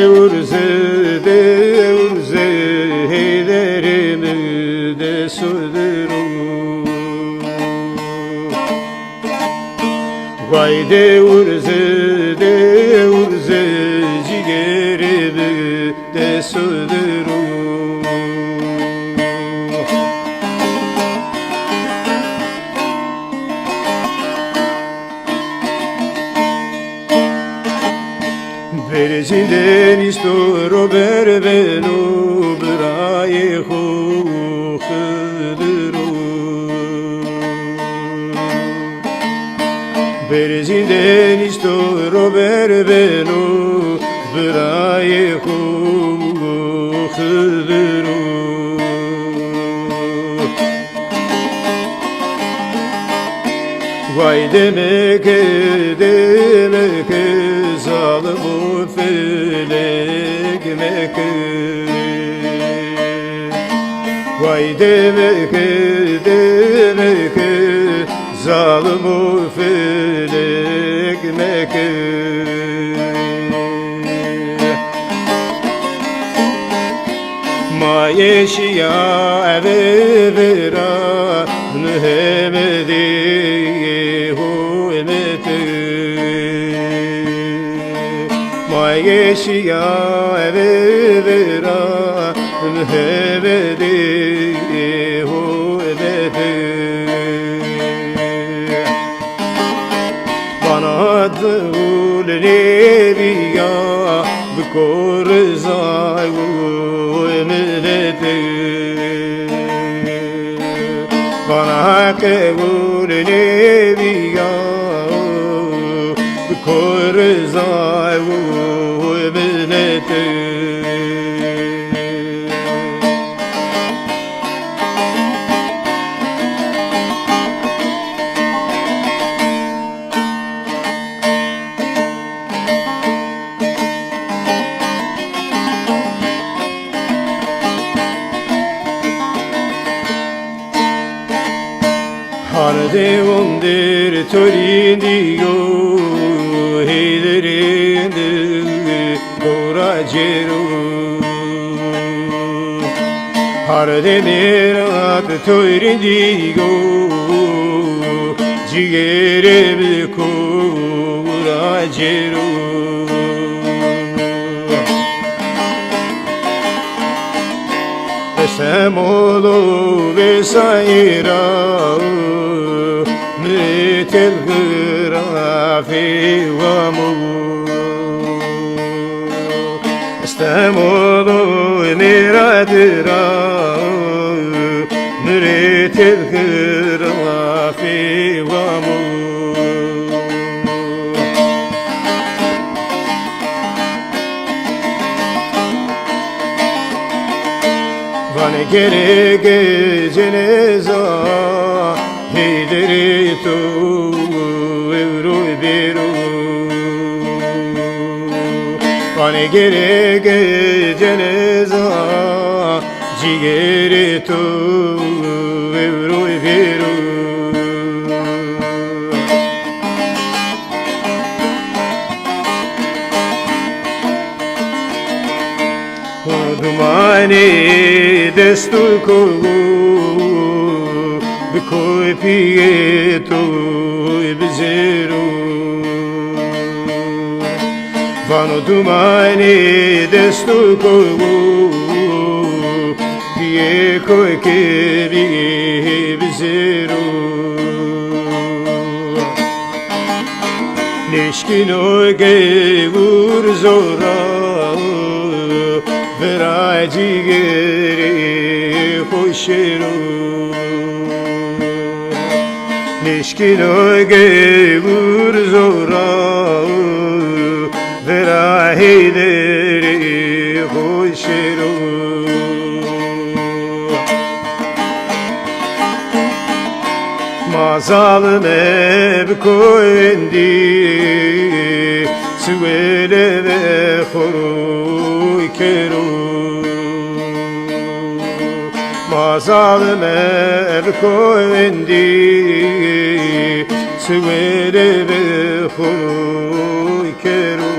urze heylerimi de söylüyorum. Vay de urze ciğerimi de söylüyorum. Berzinden istoro berbeno braye hoxdero. Berzinden istoro berbeno braye hoxdero. Vay demek zalim felek Mekke. Vay demek zalim felek Mekke. Ma yeşya evvera Muhammedi hürmeti. Ma yeşya evvera Muhammedi hürmeti. Bana dul nebiya bkor zayu bana kevul nebiya bkor zayu mileti. Harde ondir törindiyo heylerinde koracero. Harde merat törindiyo ciğerimi koracero. Semolo vesaira Metel grafi vamu. Semolo miradira Metel grafi vamu. Vane gerege ceneza heyderi tu evru biru. Vane gerege ceneza ciğeri tu evru biru. Dumani destu kolu bikoy piyeto bizeru. Vano dumani destu kolu piyekoy kebi bizeru. Neşkino gevur zora Vera ciğeri hoşero. Neşkino gevur zora Vera heyderi hoşero. Mazalım ev koyndi Süvele ve horuy kero. Mazalım ev koyndi Süvele ve horuy kero.